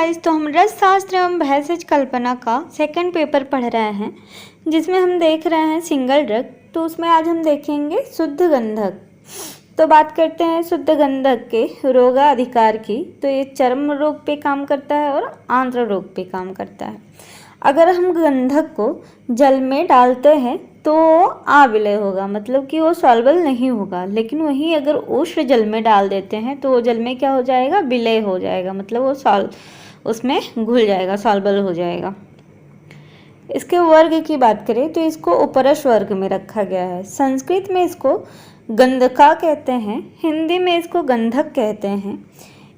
Guys, तो हम रसशास्त्र एवं भैषज कल्पना का सेकंड पेपर पढ़ रहे हैं, जिसमें हम देख रहे हैं सिंगल ड्रग। तो उसमें आज हम देखेंगे शुद्ध गंधक। तो बात करते हैं शुद्ध गंधक के रोगाधिकार की। तो ये चर्म रोग पे काम करता है और आंत्र रोग पे काम करता है। अगर हम गंधक को जल में डालते हैं तो अविलय होगा, मतलब कि वो सॉल्युबल नहीं होगा। लेकिन वहीं अगर उष्ण जल में डाल देते हैं तो वो जल में क्या हो जाएगा, विलय हो जाएगा, मतलब वो उसमें घुल जाएगा, सॉल्युबल हो जाएगा। इसके वर्ग की बात करें तो इसको उपरस वर्ग में रखा गया है। संस्कृत में इसको गंधका कहते हैं, हिंदी में इसको गंधक कहते हैं,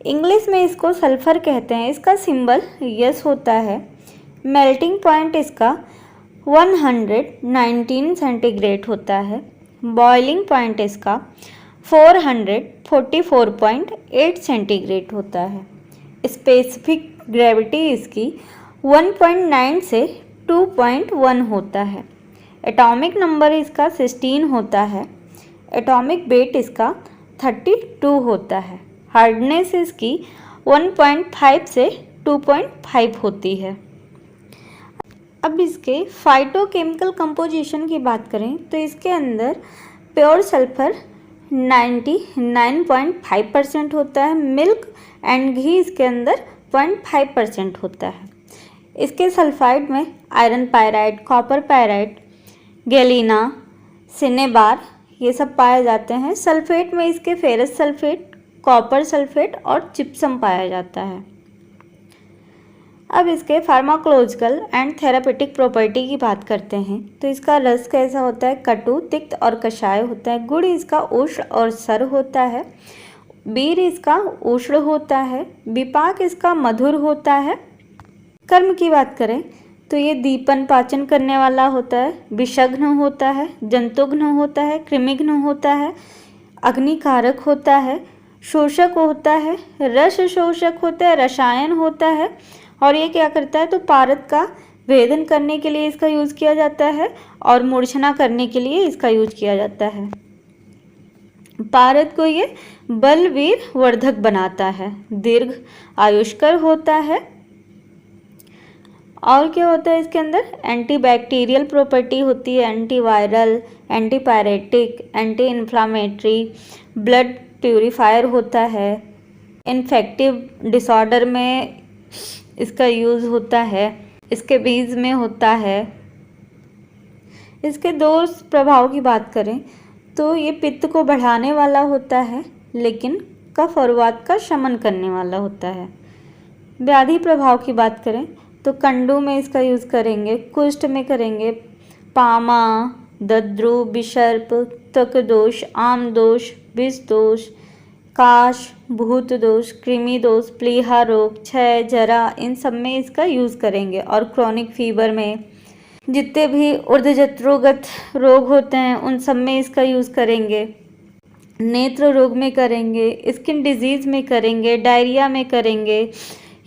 इंग्लिश में इसको सल्फर कहते हैं। इसका सिंबल यस होता है। मेल्टिंग पॉइंट इसका 119 सेंटीग्रेड होता है। बॉइलिंग पॉइंट इसका 444.8 सेंटीग्रेड होता है। स्पेसिफिक ग्रेविटी इसकी 1.9 से 2.1 होता है। एटॉमिक नंबर इसका 16 होता है। एटॉमिक वेट इसका 32 होता है। हार्डनेस इसकी 1.5 से 2.5 होती है। अब इसके फाइटोकेमिकल कंपोजिशन की बात करें तो इसके अंदर प्योर सल्फर 99.5% होता है। मिल्क एंड घी इसके अंदर 0.5% होता है। इसके सल्फाइड में iron pyrite, copper pyrite, galena, cinnabar ये सब पाए जाते हैं। सल्फेट में इसके फेरस सल्फेट, कॉपर सल्फेट और जिप्सम पाया जाता है। अब इसके फार्माकोलॉजिकल एंड थेरापेटिक प्रॉपर्टी की बात करते हैं तो इसका रस कैसा होता है, कटु, तिक्त और कषाय होता है। गुड़ इसका उष्ण और सर होता है। बीर इसका उष्ण होता है। विपाक इसका मधुर होता है। कर्म की बात करें तो ये दीपन पाचन करने वाला होता है। विषघ्न होता है, जंतुघ्न होता है, कृमिघ्न होता है, अग्निकारक होता है, शोषक होता है, रस शोषक होता है, रसायन होता है। और ये क्या करता है तो पारद का भेदन करने के लिए इसका यूज़ किया जाता है और मूर्छना करने के लिए इसका यूज किया जाता है। पारद को ये बलवीर वर्धक बनाता है। दीर्घ आयुष्कर होता है। और क्या होता है इसके अंदर, एंटीबैक्टीरियल प्रॉपर्टी होती है, antiviral, antipyretic, anti inflammatory, blood purifier होता है। इन्फेक्टिव डिसऑर्डर में इसका यूज़ होता है। इसके बीज में होता है। इसके दो प्रभाव की बात करें तो ये पित्त को बढ़ाने वाला होता है, लेकिन कफ और वात का शमन करने वाला होता है। व्याधि प्रभाव की बात करें तो कंडू में इसका यूज़ करेंगे, कुष्ठ में करेंगे, पामा, दद्रु, विसर्प, त्वक दोष, आम दोष, विष दोष, काश, भूत दोष, कृमि दोष, प्लीहा रोग, क्षय, जरा, इन सब में इसका यूज़ करेंगे। और क्रोनिक फीवर में, जितने भी ऊर्ध्वजत्रोगत रोग होते हैं उन सब में इसका यूज़ करेंगे। नेत्र रोग में करेंगे, स्किन डिजीज़ में करेंगे, डायरिया में करेंगे,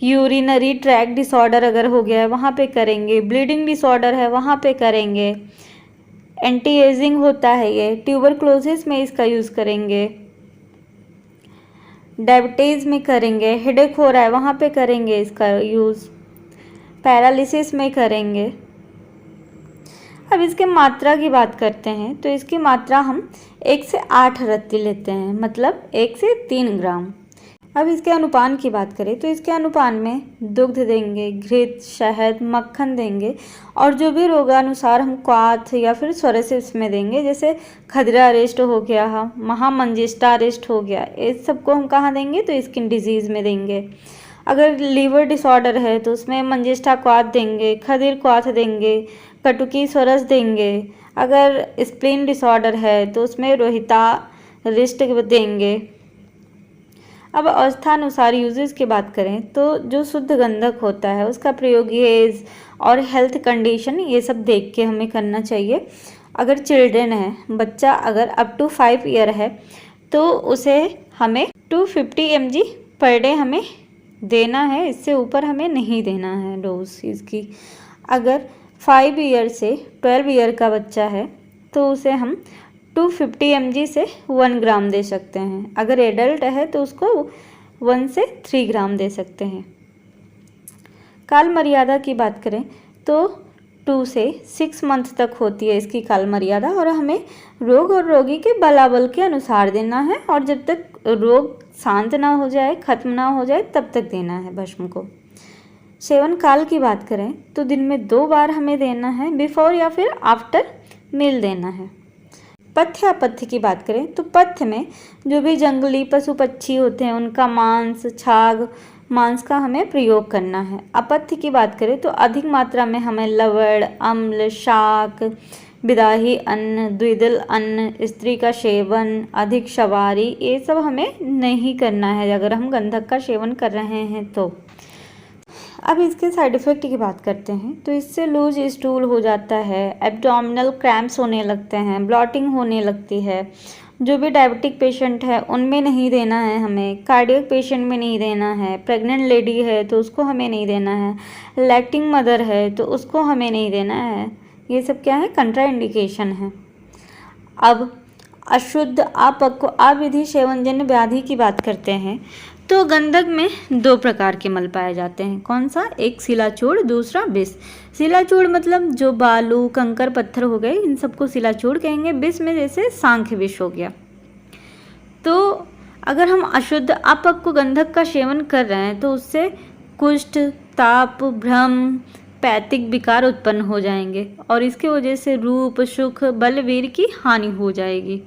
यूरिनरी ट्रैक डिसऑर्डर अगर हो गया है वहाँ पे करेंगे, ब्लीडिंग डिसऑर्डर है वहाँ पे करेंगे। एंटी एजिंग होता है ये। ट्यूबरक्लोसिस में इसका यूज़ करेंगे। डायबिटीज़ में करेंगे। हेडेक हो रहा है वहाँ पे करेंगे इसका यूज़। पैरालिसिस में करेंगे। अब इसके मात्रा की बात करते हैं तो इसकी मात्रा हम 1 से 8 रत्ती लेते हैं, मतलब 1 से 3 ग्राम। अब इसके अनुपान की बात करें तो इसके अनुपान में दुग्ध देंगे, घृत, शहद, मक्खन देंगे और जो भी रोगानुसार हम क्वाथ या फिर सोरेसिस में देंगे, जैसे खदरा अरेस्ट हो गया, महामंजिष्ठा अरेस्ट हो गया, इस सबको हम कहाँ देंगे तो स्किन डिजीज़ में देंगे। अगर लीवर डिसऑर्डर है तो उसमें मंजिष्ठा क्वाथ देंगे, खदिर क्वाथ देंगे, कटुकी सोरस देंगे। अगर स्प्लीन डिसऑर्डर है तो उसमें रोहिता रिस्ट देंगे। अब अवस्थानुसार यूजेस की बात करें तो जो शुद्ध गंधक होता है उसका प्रयोग एज और हेल्थ कंडीशन ये सब देख के हमें करना चाहिए। अगर चिल्ड्रेन है, बच्चा अगर अप टू 5 ईयर है तो उसे हमें 250 mg पर डे हमें देना है, इससे ऊपर हमें नहीं देना है डोज इसकी। अगर 5 ईयर से 12 ईयर का बच्चा है तो उसे हम 250 mg से 1 ग्राम दे सकते हैं। अगर एडल्ट है तो उसको 1 से 3 ग्राम दे सकते हैं। काल मर्यादा की बात करें तो 2 से 6 मंथ तक होती है इसकी काल मर्यादा, और हमें रोग और रोगी के बलाबल के अनुसार देना है, और जब तक रोग शांत ना हो जाए, खत्म ना हो जाए, तब तक देना है भस्म को। सेवन काल की बात करें तो दिन में 2 बार हमें देना है, बिफोर या फिर आफ्टर मील देना है। पथ्य अपथ्य की बात करें तो पथ्य में जो भी जंगली पशु पक्षी होते हैं उनका मांस, छाग मांस का हमें प्रयोग करना है। अपथ्य की बात करें तो अधिक मात्रा में हमें लवण, अम्ल, शाक, विदाही अन्न, द्विदल अन्न, स्त्री का सेवन, अधिक सवारी, ये सब हमें नहीं करना है अगर हम गंधक का सेवन कर रहे हैं तो। अब इसके साइड इफ़ेक्ट की बात करते हैं तो इससे लूज स्टूल हो जाता है, एब्डोमिनल क्रैम्प्स होने लगते हैं, ब्लॉटिंग होने लगती है। जो भी डायबिटिक पेशेंट है उनमें नहीं देना है हमें, कार्डियक पेशेंट में नहीं देना है, प्रेग्नेंट लेडी है तो उसको हमें नहीं देना है, लैक्टिंग मदर है तो उसको हमें नहीं देना है। ये सब क्या है, कंट्रा इंडिकेशन है। अब अशुद्ध, अपक्व, अविधि सेवनजन्य व्याधि की बात करते हैं तो गंधक में 2 प्रकार के मल पाए जाते हैं। कौन सा? एक शिलाचूड़, दूसरा विष। शिलाचूड़ मतलब जो बालू, कंकर, पत्थर हो गए, इन सबको शिलाचूड़ कहेंगे। विष में जैसे सांख्य विष हो गया। तो अगर हम अशुद्ध अपक्व गंधक का सेवन कर रहे हैं तो उससे कुष्ठ, ताप, भ्रम, पैतिक विकार उत्पन्न हो जाएंगे, और इसके वजह से रूप, सुख, बल, वीर की हानि हो जाएगी।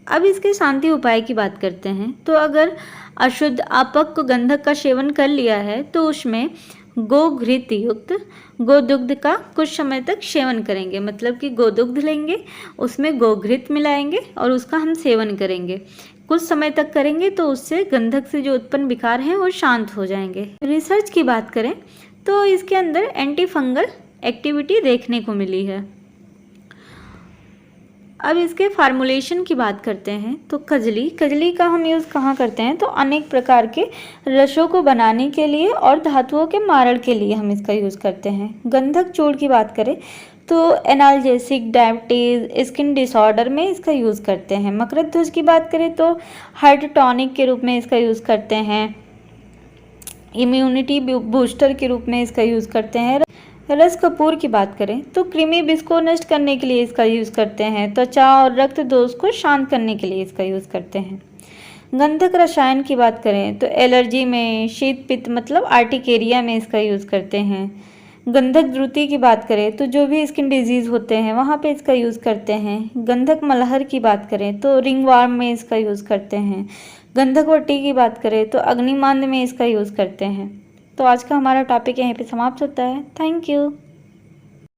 अब इसके शांति उपाय की बात करते हैं तो अगर अशुद्ध अपक्व गंधक का सेवन कर लिया है तो उसमें गोघृत युक्त गोदुग्ध का कुछ समय तक सेवन करेंगे। मतलब कि गोदुग्ध लेंगे, उसमें गोघृत मिलाएंगे और उसका हम सेवन करेंगे। कुछ समय तक करेंगे तो उससे गंधक से जो उत्पन्न विकार हैं वो शांत हो जाएंगे। रिसर्च की बात करें तो इसके अंदर एंटी फंगल एक्टिविटी देखने को मिली है। अब इसके फार्मूलेशन की बात करते हैं तो कजली का हम यूज़ कहाँ करते हैं तो अनेक प्रकार के रसों को बनाने के लिए और धातुओं के मारण के लिए हम इसका यूज़ करते हैं। गंधक चूर्ण की बात करें तो एनाल्जेसिक, डायबिटीज़, स्किन डिसऑर्डर में इसका यूज़ करते हैं। मकरध्वज ध्वज की बात करें तो हार्ट टॉनिक के रूप में इसका यूज़ करते हैं। इम्यूनिटी बूस्टर के रूप में इसका यूज़ करते हैं। रस कपूर की बात करें तो कृमि विष को नष्ट करने के लिए इसका यूज़ करते हैं। त्वचा और रक्त दोष को शांत करने के लिए इसका यूज़ करते हैं। गंधक रसायन की बात करें तो एलर्जी में, शीत पित्त मतलब आर्टिकेरिया में इसका यूज़ करते हैं। गंधक द्रुति की बात करें तो जो भी स्किन डिजीज़ होते हैं वहाँ पे इसका यूज़ करते हैं। गंधक मलहर की बात करें तो रिंगवर्म में इसका यूज़ करते हैं। गंधक वटी की बात करें तो अग्निमांद में इसका यूज़ करते हैं। तो आज का हमारा टॉपिक यहीं पे समाप्त होता है। Thank you.